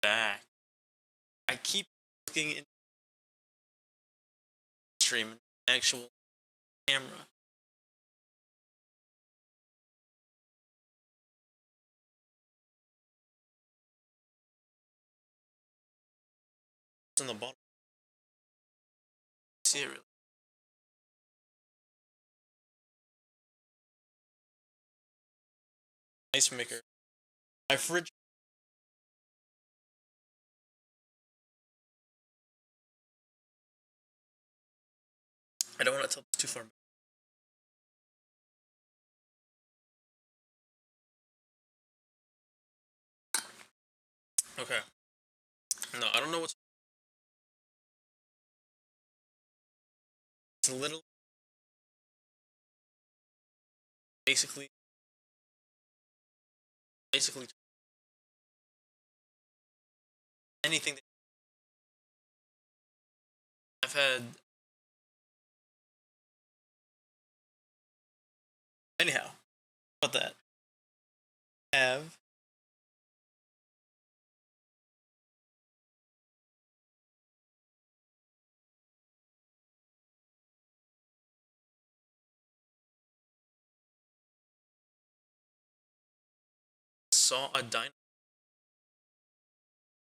back. I keep looking in stream actual camera. It's in the bottom. See it really. Ice maker. My fridge. I don't want to tell this too far. Okay. No, I don't know what's. It's a little. Basically. Basically. Anything that I've had. Anyhow. About that. Have. Saw a dino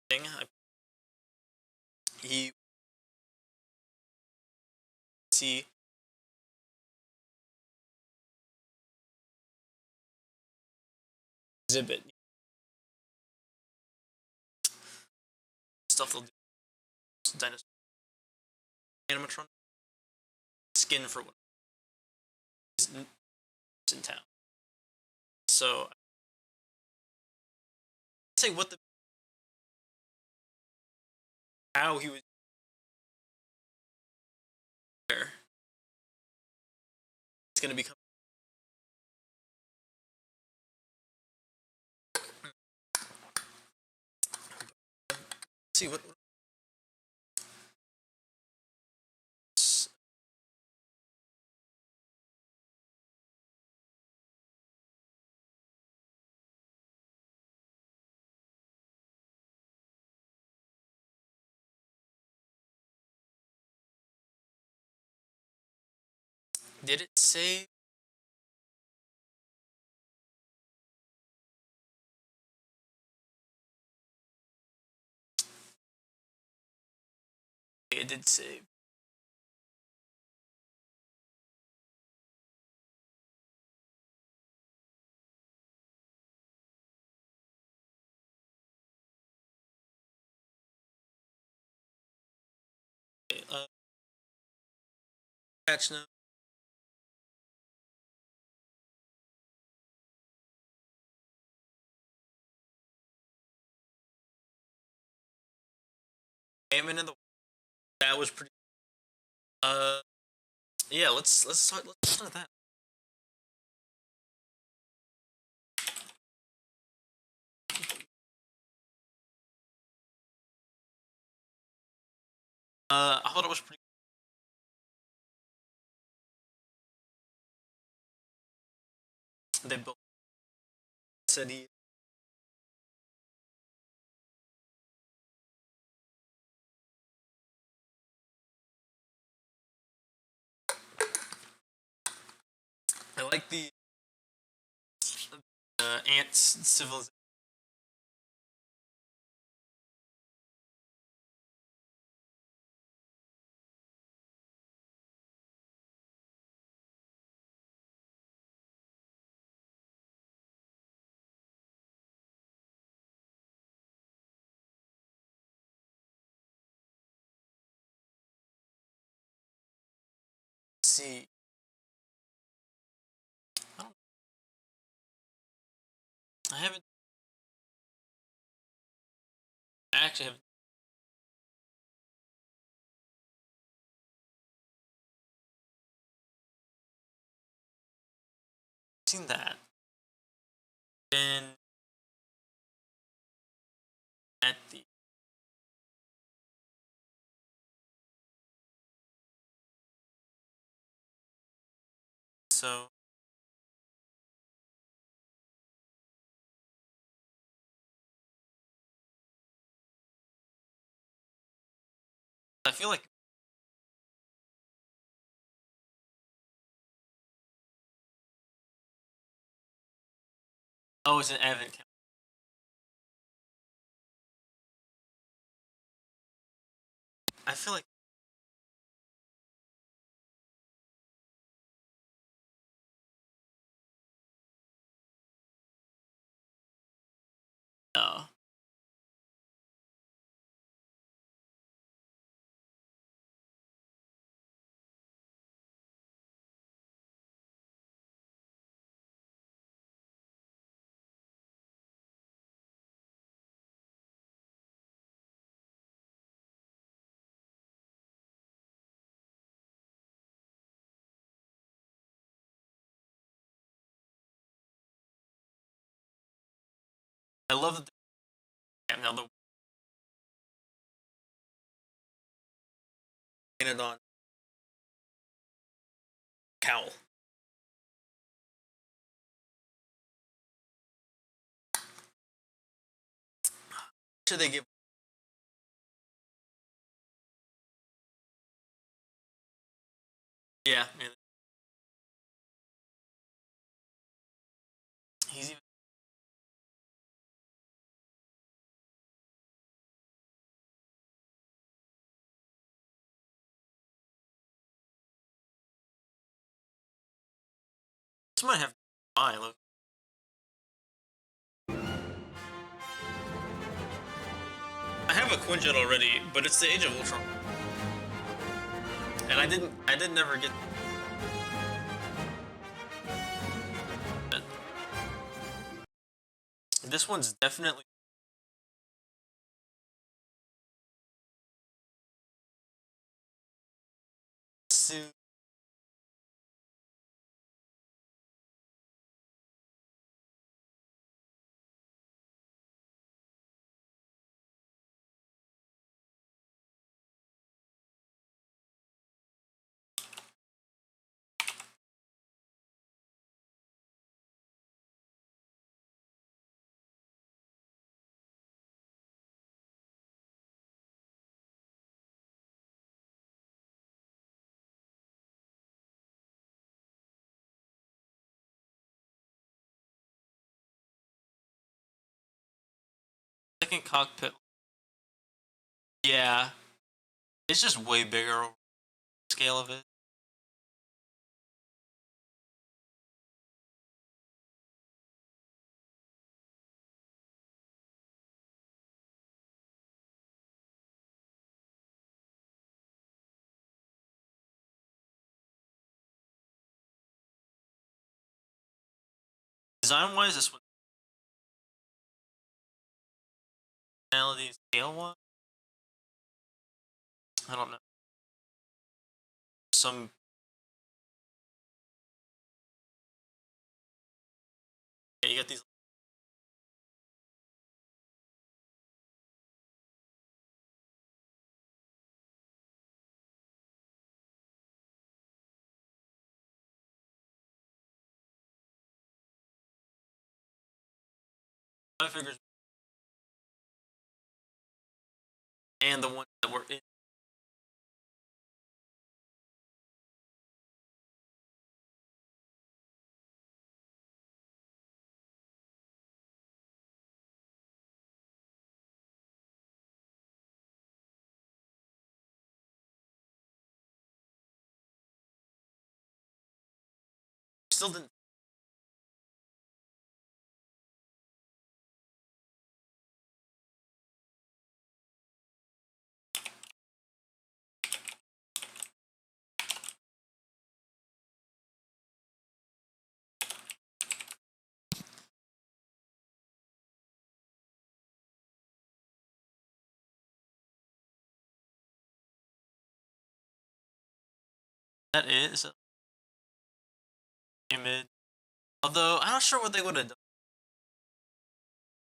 thing. He. See. Exhibit. Stuff they'll do. Dinosaur. Animatronic. Skin for what is in town. So. Say what the. How he was there. It's gonna become. Let's see what. Did it say? It did say. Patch note. Aiming in the. That was pretty. Uh. Yeah. Let's start that. I thought it was pretty. They both said he. I like the. Ants civilization. See. I don't. I haven't. I actually haven't seen that. Been at the. So. I feel like it's an Evan count. I feel like no. I love that they now the painted on cowl. Should they give? Yeah, yeah. He's even. This might have fine. Look, I have a Quinjet already, but it's the Age of Ultron, and I didn't ever get that. This one's definitely soon. Second cockpit. Yeah, it's just way bigger scale of it. Design wise, this one personality scale one. I don't know. Some yeah, you got these five figures and the ones that were in. Still didn't. That is mid. Although I'm not sure what they would have done.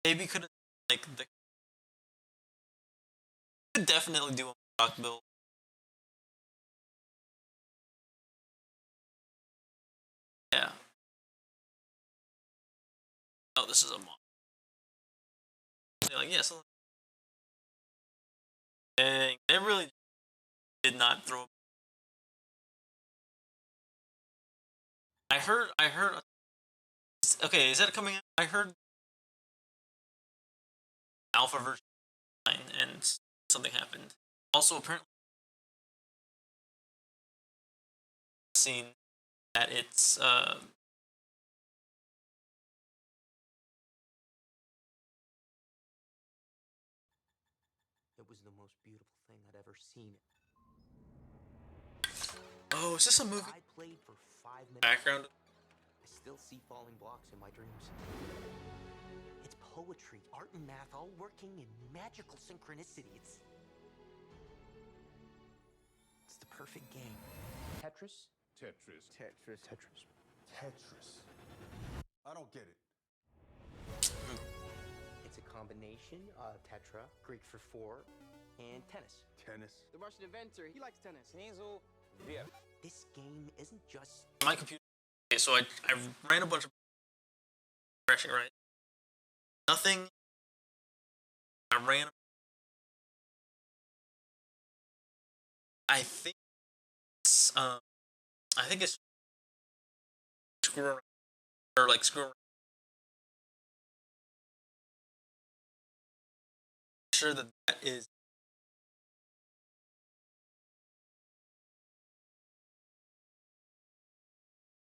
Maybe could have like the could definitely do a stock build. Yeah. Oh, this is a mod. They're like yes. Dang, they really did not throw. I heard. Okay, is that coming out? I heard alpha version 9 and something happened. Also, apparently, seen that it's It was the most beautiful thing I'd ever seen. oh, is this a movie I played for 5 minutes. background? I still see falling blocks in my dreams. It's poetry, art, and math all working in magical synchronicity. It's the perfect game. Tetris? Tetris. Tetris. Tetris. Tetris. I don't get it. It's a combination of tetra, Greek for 4, and tennis. Tennis. The Russian inventor, he likes tennis. This game isn't just My computer. Okay, so I ran a bunch of crashing, right. Nothing. I ran. I think it's screw around, or like screw around. Sure that is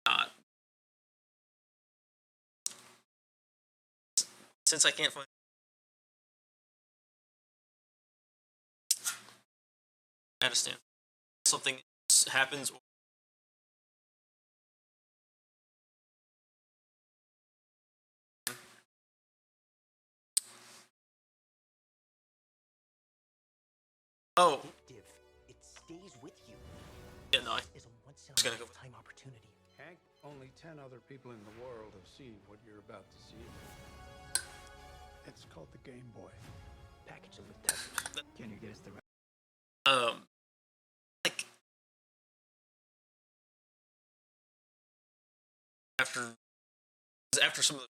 not. Since I can't find. I understand. Something happens. Oh, addictive. It stays with you. yeah, no, It's a once in Just a gonna go- lifetime opportunity. Hank, only 10 other people in the world have seen what you're about to see. It's called the Game Boy. Package it with Tetris. Can you get us the right? like after some of the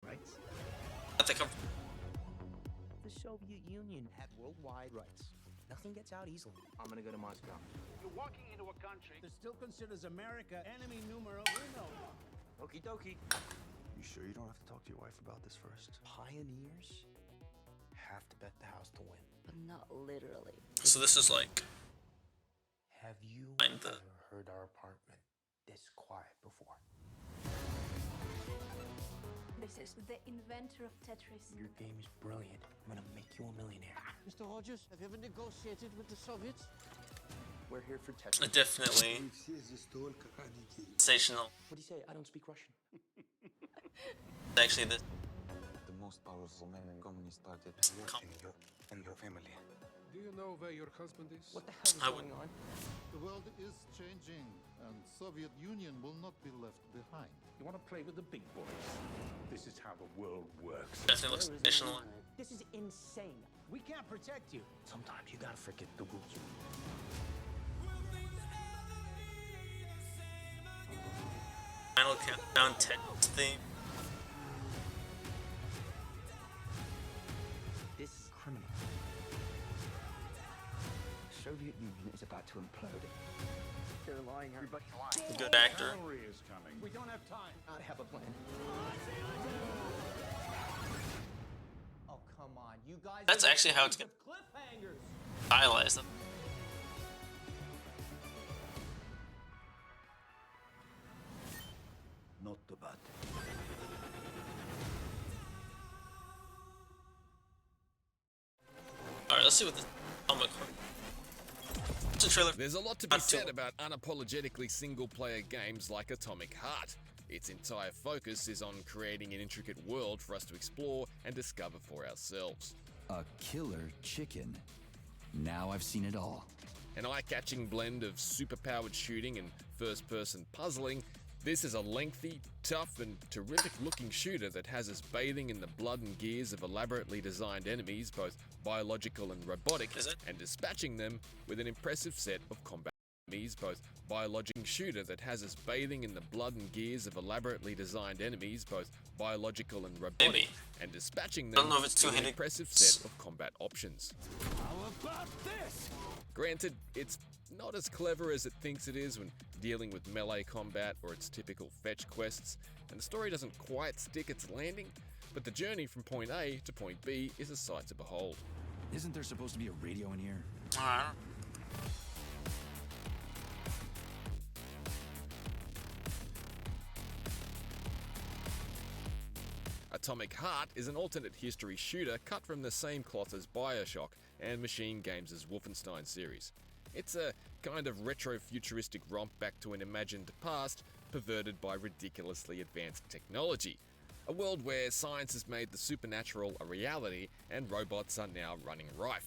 Rights? that they come from. The Soviet Union had worldwide rights. Nothing gets out easily. I'm gonna go to Moscow. You're walking into a country That still considers America enemy numero uno. Okie dokie. You sure you don't have to talk to your wife about this first? Pioneers have to bet the house to win. But not literally. So this is like Have you Find the- ever heard our apartment this quiet before? This is the inventor of Tetris. Your game is brilliant. I'm gonna make you a millionaire. Mr. Rogers, have you ever negotiated with the Soviets? We're here for Tetris. definitely sensational. What do you say? I don't speak Russian. Actually, this The most powerful man in communist party. You and your family. Do you know where your husband is? What the hell is I would- going on? The world is changing, and Soviet Union will not be left behind. You want to play with the big boys? This is how the world works. definitely looks sensational. This is insane. We can't protect you. Sometimes you gotta forget the rules. Final Countdown 10 theme. This is criminal. The Soviet Union is about to implode. They're lying, everybody's lying. Good actor. Cavalry is coming. We don't have time. I have a plan. Oh, come on. You guys. That's are the actually how it's kings gonna of cliffhangers. stylize them. Not too bad. Alright, let's see what this comic. It's a trailer. There's a lot to be Not too- said about unapologetically single-player games like Atomic Heart. Its entire focus is on creating an intricate world for us to explore and discover for ourselves. A killer chicken. Now I've seen it all. An eye-catching blend of superpowered shooting and first-person puzzling, this is a lengthy, tough, and terrific-looking shooter that has us bathing in the blood and gears of elaborately designed enemies, both biological and robotic, Is it? and dispatching them with an impressive set of combat enemies, both biological shooter that has us bathing in the blood and gears of elaborately designed enemies, both biological and robotic, Maybe. and dispatching Don't them know if it's with an two-handed. impressive set of combat options. How about this? Granted, it's not as clever as it thinks it is when dealing with melee combat or its typical fetch quests, and the story doesn't quite stick its landing, but the journey from point A to point B is a sight to behold. Isn't there supposed to be a radio in here? Alright. Atomic Heart is an alternate history shooter cut from the same cloth as Bioshock and Machine Games' Wolfenstein series. It's a kind of retro-futuristic romp back to an imagined past, perverted by ridiculously advanced technology. A world where science has made the supernatural a reality and robots are now running rife.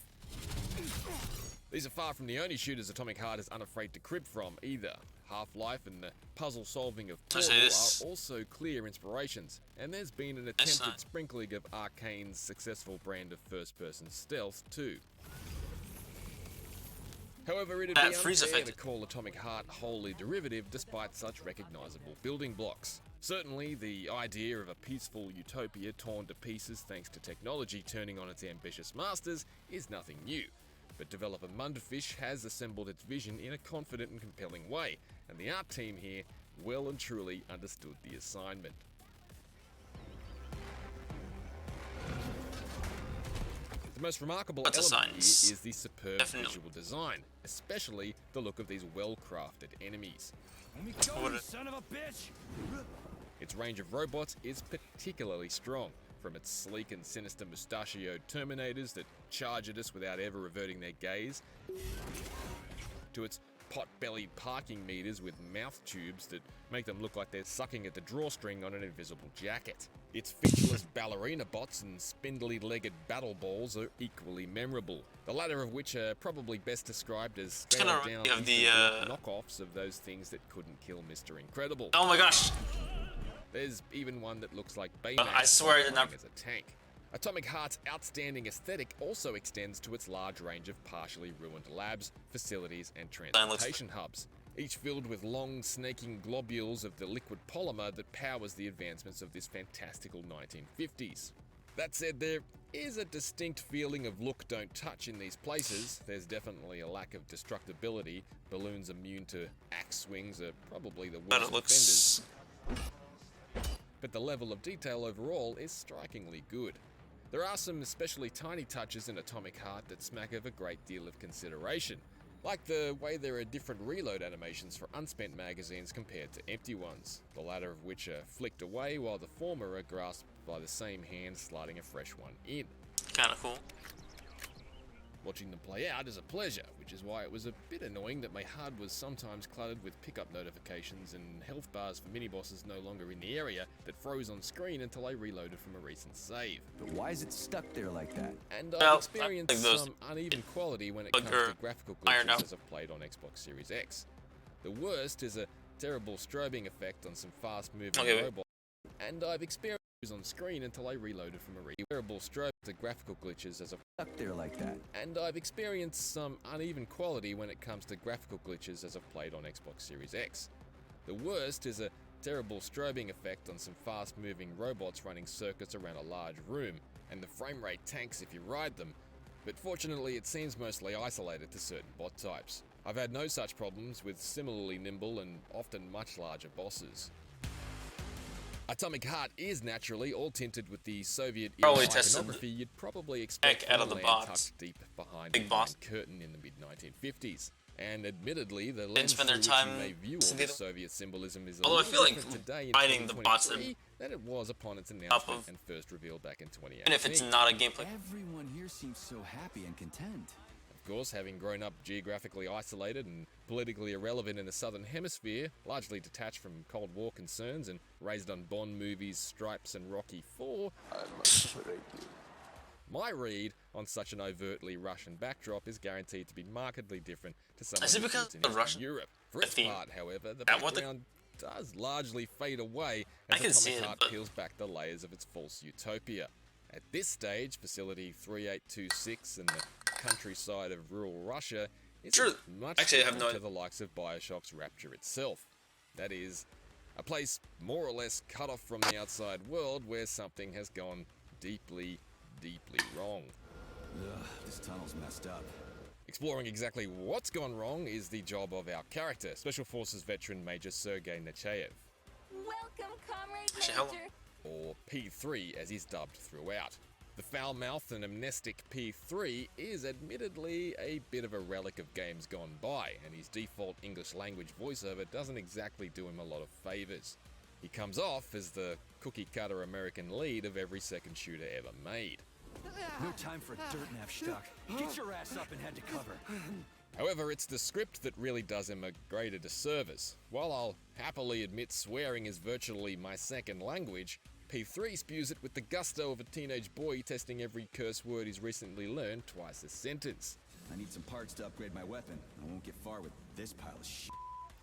These are far from the only shooters Atomic Heart is unafraid to crib from either. Half-Life and the puzzle solving of I'll say Portal this. are also clear inspirations, and there's been an That's attempted not- sprinkling of Arcane's successful brand of first-person stealth too. However, it'd be Freeze unfair to affected. call Atomic Heart wholly derivative despite such recognizable building blocks. Certainly, the idea of a peaceful utopia torn to pieces thanks to technology turning on its ambitious masters is nothing new. But developer Munderfish has assembled its vision in a confident and compelling way, and the art team here well and truly understood the assignment. The most remarkable What's the element here science? is the superb Definitely. visual design, especially the look of these well-crafted enemies. Let me go, What you a- son of a bitch! Its range of robots is particularly strong, from its sleek and sinister mustachioed Terminators that charge at us without ever averting their gaze, to its pot-bellied parking meters with mouth tubes that make them look like they're sucking at the drawstring on an invisible jacket. Its featureless ballerina bots and spindly-legged battle balls are equally memorable, the latter of which are probably best described as kinda scaled remind down me of the, Ethan Hawke knockoffs of those things that couldn't kill Mr. Incredible. Oh my gosh. There's even one that looks like Baymax I swear I did not- as a tank. Atomic Heart's outstanding aesthetic also extends to its large range of partially ruined labs, facilities, and transportation hubs, each filled with long, snaking globules of the liquid polymer that powers the advancements of this fantastical 1950s. That said, there is a distinct feeling of look don't touch in these places. There's definitely a lack of destructibility. Balloons immune to axe swings are probably the But worst it looks. offenders, but the level of detail overall is strikingly good. There are some especially tiny touches in Atomic Heart that smack of a great deal of consideration, like the way there are different reload animations for unspent magazines compared to empty ones, the latter of which are flicked away while the former are grasped by the same hand sliding a fresh one in. Kinda cool. Watching them play out is a pleasure, which is why it was a bit annoying that my HUD was sometimes cluttered with pickup notifications and health bars for mini-bosses no longer in the area that froze on screen until I reloaded from a recent save. But why is it stuck there like that? And Well, I I've think experienced those some uneven quality when it bug comes are to graphical ironed glitches out. as I've played on Xbox Series X. The worst is a terrible strobing effect on some fast-moving Okay, wait. robots, and I've experienced on screen until I reloaded from a terrible strobe to graphical glitches as I've Stuck there like that. and I've experienced some uneven quality when it comes to graphical glitches as I've played on Xbox Series X. The worst is a terrible strobing effect on some fast-moving robots running circuits around a large room, and the frame rate tanks if you ride them, but fortunately it seems mostly isolated to certain bot types. I've had no such problems with similarly nimble and often much larger bosses. Atomic Heart is naturally all tinted with the Soviet-era Probably tested iconography you'd probably expect heck out from of a the land bots. tucked deep behind Big the boss. Iron Curtain in the mid-1950s. And admittedly, the lens spend through their which time you may view all listening this to them. Soviet symbolism is a Although I little feel like different today in fighting the bots 2023 than it was upon its of- announcement and first revealed back in 2018. Even if it's not a gameplay. Everyone here seems so happy and content. Of course, having grown up geographically isolated and politically irrelevant in the Southern Hemisphere, largely detached from Cold War concerns and raised on Bond movies, Stripes and Rocky IV, my read on such an overtly Russian backdrop is guaranteed to be markedly different to some Is it of because in of Eastern Russian- Europe. For the its theme? part, however, the That what the- background does largely fade away I as can see Atomic it, Heart but- peels back the layers of its false utopia. At this stage, Facility 3826 and the countryside of rural Russia is Sure. much Actually, I have different no to the likes of Bioshock's Rapture itself. That is, a place more or less cut off from the outside world where something has gone deeply, deeply wrong. Ugh, this tunnel's messed up. Exploring exactly what's gone wrong is the job of our character, Special Forces veteran Major Sergei Nechayev, Welcome, Comrade Actually, how long- Major. or P3 as he's dubbed throughout. The foul-mouthed and amnestic P3 is admittedly a bit of a relic of games gone by, and his default English language voiceover doesn't exactly do him a lot of favours. He comes off as the cookie-cutter American lead of every second shooter ever made. No time for dirt, Navstock. Get your ass up and head to cover. However, it's the script that really does him a greater disservice. While I'll happily admit swearing is virtually my second language, P3 spews it with the gusto of a teenage boy testing every curse word he's recently learned twice a sentence. I need some parts to upgrade my weapon. I won't get far with this pile of shit.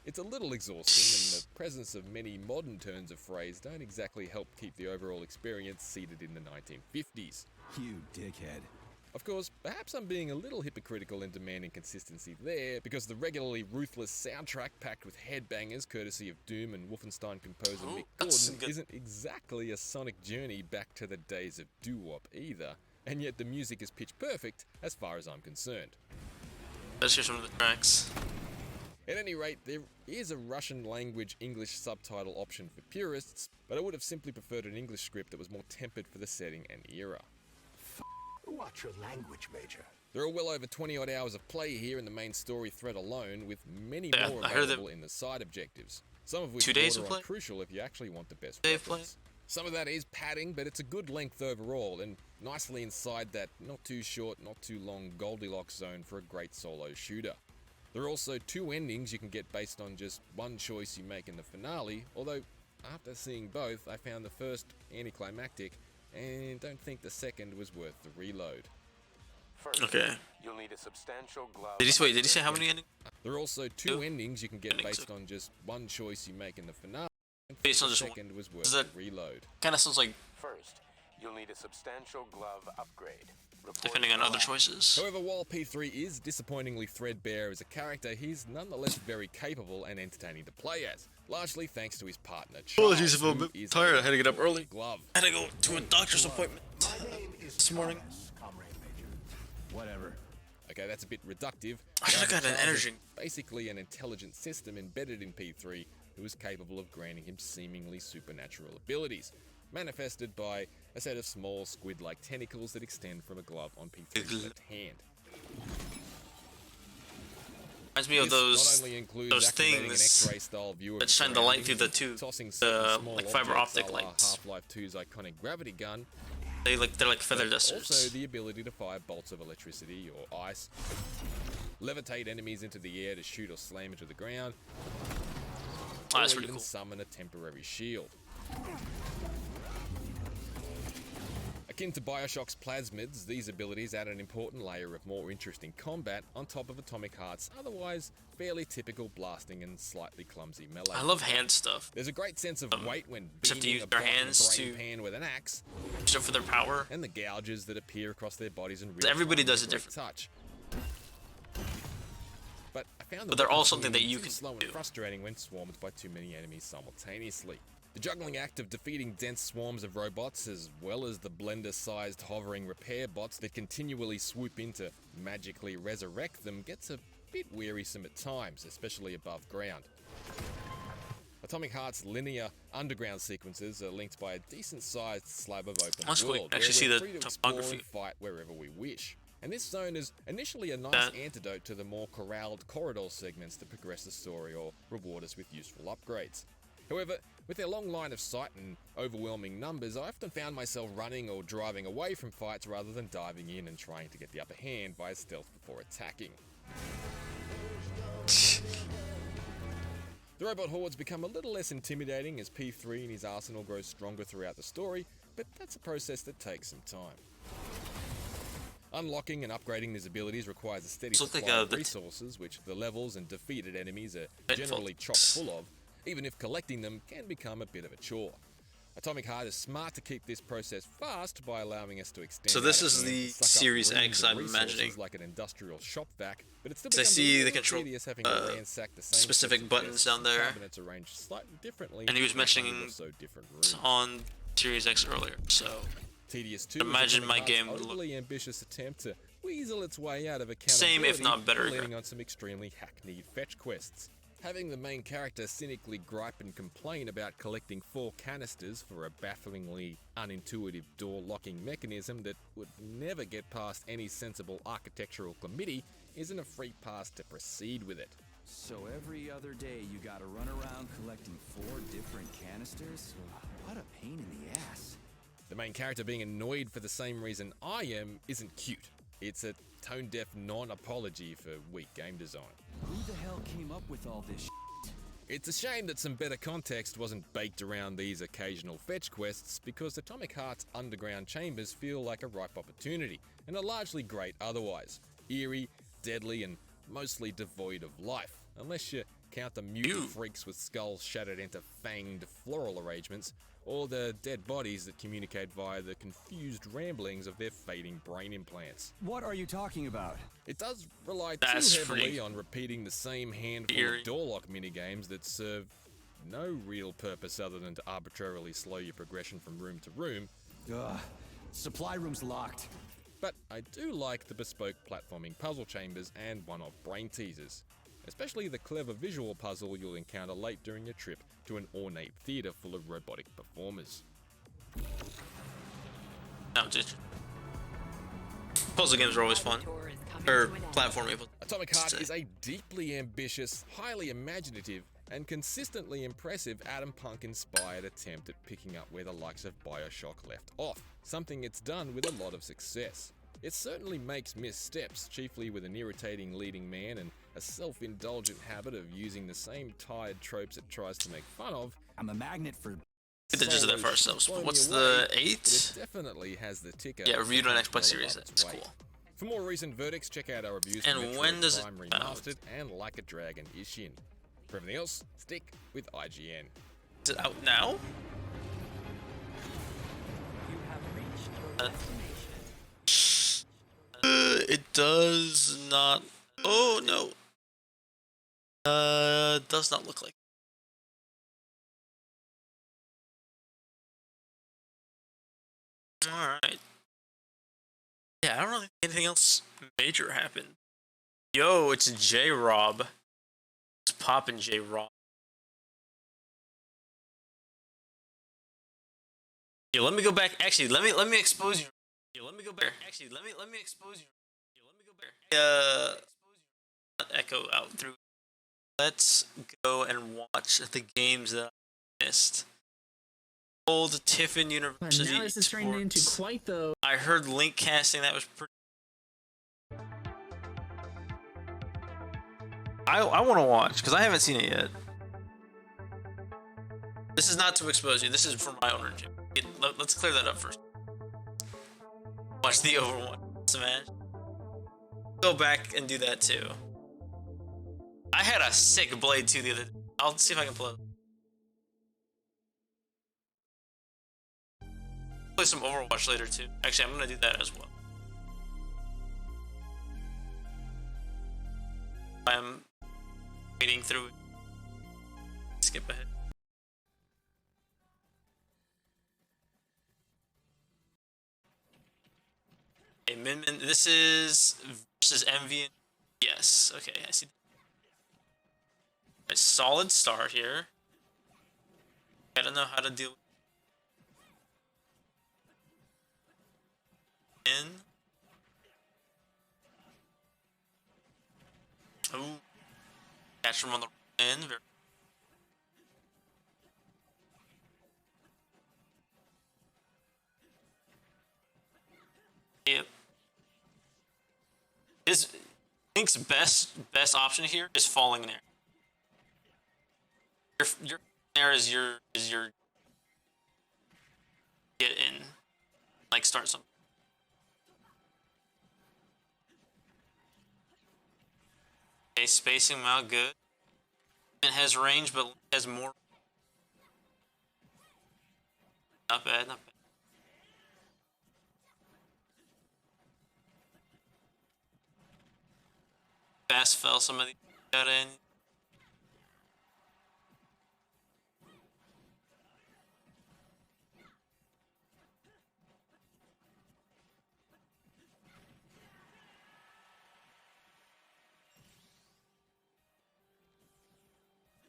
It's a little exhausting, and the presence of many modern turns of phrase don't exactly help keep the overall experience seated in the 1950s. You dickhead. Of course, perhaps I'm being a little hypocritical in demanding consistency there, because the regularly ruthless soundtrack packed with headbangers courtesy of Doom and Wolfenstein composer Mick that's Gordon good. isn't exactly a sonic journey back to the days of doo-wop either, and yet the music is pitch perfect as far as I'm concerned. Let's hear some of the tracks. At any rate, there is a Russian language English subtitle option for purists, but I would have simply preferred an English script that was more tempered for the setting and era. Watch your language, Major. There are well over 20 odd hours of play here in the main story thread alone, with many Yeah, more I heard that- available in the side objectives. Some of which 2 days of border on play? crucial if you actually want the best Day of play? weapons. Some of that is padding, but it's a good length overall, and nicely inside that not too short, not too long Goldilocks zone for a great solo shooter. There are also 2 endings you can get based on just one choice you make in the finale, although after seeing both, I found the first anticlimactic and don't think the second was worth the reload. First, Okay. you'll need a substantial glove. Did he say how many endings? There are also 2 Two endings you can get endings, based on just one choice you make in the finale. and Based on the just one? second was worth Is the that- reload. Kind of sounds like First, you'll need a substantial glove upgrade. Report depending on to other lab. choices. However, while P3 is disappointingly threadbare as a character, he's nonetheless very capable and entertaining to play as, largely thanks to his partner Charles. Apologies if I'm a who bit is tired, I had to get up early. Glove. I had to go to a doctor's appointment this morning. Comrade Major. Whatever. Okay, that's a bit reductive. I should've got an Charles is energy. Basically an intelligent system embedded in P3 who is capable of granting him seemingly supernatural abilities, manifested by a set of small squid-like tentacles that extend from a glove on P3's left hand. Reminds me of This those not only includes those activating an things X-ray style view of that the shine the light surroundings, through the tube, tossing certain small like fiber objects optic a la lights. Half-Life 2's iconic gravity gun, they're like feather but dusters. also the ability to fire bolts of electricity or ice, levitate enemies into the air to shoot or slam into the ground, Oh, that's or pretty even cool. summon a temporary shield. Akin to Bioshock's plasmids, these abilities add an important layer of more interesting combat on top of Atomic Heart's otherwise fairly typical blasting and slightly clumsy melee. I love hand stuff. There's a great sense of weight when Except to beaming use a their bot in a hands brain to- pan with an axe, Stuff for their power. and the gouges that appear across their bodies in real Everybody time does with it a great different. touch. But I found But they're all weapons something that community you too can slow and do. frustrating when swarmed by too many enemies simultaneously. The juggling act of defeating dense swarms of robots, as well as the blender-sized hovering repair bots that continually swoop in to magically resurrect them, gets a bit wearisome at times, especially above ground. Atomic Heart's linear underground sequences are linked by a decent-sized slab of open That's cool. world, Actually where see we're the free to explore topography. and fight wherever we wish. And this zone is initially a nice That- antidote to the more corralled corridor segments that progress the story or reward us with useful upgrades. However, with their long line of sight and overwhelming numbers, I often found myself running or driving away from fights rather than diving in and trying to get the upper hand via stealth before attacking. The robot hordes become a little less intimidating as P3 and his arsenal grows stronger throughout the story, but that's a process that takes some time. Unlocking and upgrading these abilities requires a steady So it's like, supply of the- resources, which the levels and defeated enemies are Deadfall. generally chock full of, even if collecting them can become a bit of a chore. Atomic Heart is smart to keep this process fast by allowing us to extend. So this out is and the suck up Series reams X, of I'm resources imagining. like an industrial shop vac, but it's still So I becomes see a the little control tedious having to ransack the same specific sets of buttons desks down and there. cabinets arranged slightly differently. And he was in mentioning 100 or so different rooms. on Series X earlier, so Tedious too. imagine is my Atomic game Heart's look overly ambitious attempt to weasel its way out of same, if accountability, not better. leaning on some extremely hackneyed fetch quests. Having the main character cynically gripe and complain about collecting 4 canisters for a bafflingly unintuitive door locking mechanism that would never get past any sensible architectural committee isn't a free pass to proceed with it. So every other day you gotta run around collecting 4 different canisters? What a pain in the ass. The main character being annoyed for the same reason I am isn't cute. It's a tone-deaf non-apology for weak game design. Who the hell came up with all this It's a shame that some better context wasn't baked around these occasional fetch quests, because Atomic Heart's underground chambers feel like a ripe opportunity, and are largely great otherwise. Eerie, deadly, and mostly devoid of life, unless you count the mutant freaks with skulls shattered into fanged floral arrangements, or the dead bodies that communicate via the confused ramblings of their fading brain implants. What are you talking about? It does rely That's too heavily pretty on repeating the same handful eerie. of door lock minigames that serve no real purpose other than to arbitrarily slow your progression from room to room. Ugh. Supply room's locked. But I do like the bespoke platforming puzzle chambers and one-off brain teasers, especially the clever visual puzzle you'll encounter late during your trip to an ornate theater full of robotic performers. No, just puzzle games are always fun. Or platforming. Atomic Heart is a deeply ambitious, highly imaginative, and consistently impressive Atom Punk-inspired attempt at picking up where the likes of Bioshock left off, something it's done with a lot of success. It certainly makes missteps, chiefly with an irritating leading man and a self-indulgent habit of using the same tired tropes it tries to make fun of. I'm a magnet for... Get the gist of that for ourselves. Blow me What's away, the but 8? It definitely has the ticker. Yeah, reviewed on Xbox well Series. above its That's weight. cool. For more recent verdicts, check out our reviews And for Metroid when does it Prime out? Remastered and Like a Dragon Ishin. For everything else, stick with IGN. Is it out now? You have reached your destination. It does not. Oh no. Does not look like. All right. Yeah, I don't really think anything else major happened. Yo, it's J Rob. It's poppin' J Rob. Yeah, let me go back. Actually, let me expose you. Yeah, let me go back. Actually, let me expose you. Yeah, let me go back. Echo out through. Let's go and watch the games that I missed. Old Tiffin University. Now this is turning into Sports. quite the... I heard link casting. That was pretty. I want to watch because I haven't seen it yet. This is not to expose you. This is for my ownership. Let's clear that up first. Watch the Overwatch Smash. Go back and do that too. I had a sick blade too the other day. I'll see if I can play some Overwatch later too. Actually, I'm gonna do that as well. I'm waiting through it. Skip ahead. Hey, Min, this is versus MV. Yes, okay, I see. A solid start here. Gotta know how to deal in. Ooh. Catch from on the end. Yep. Link's best option here is falling in there. Your there is your get in, like start something. Okay, spacing out good. It has range, but has more. Not bad, not bad. Fast fell some of these got in.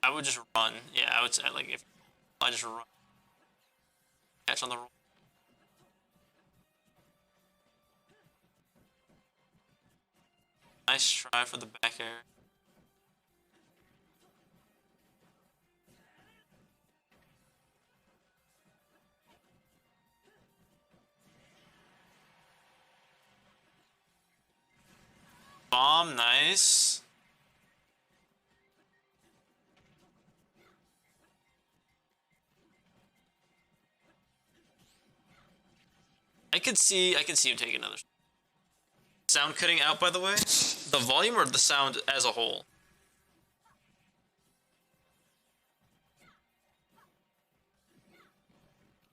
I would just run. Yeah, I would say like if I just run. Catch on the roll. Nice try for the back air. Bomb, nice. I could see him take another. Sound cutting out, by the way? The volume or the sound as a whole?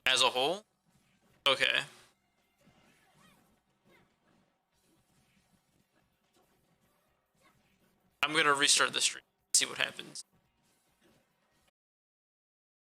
As a whole? Okay. I'm gonna restart the stream, see what happens.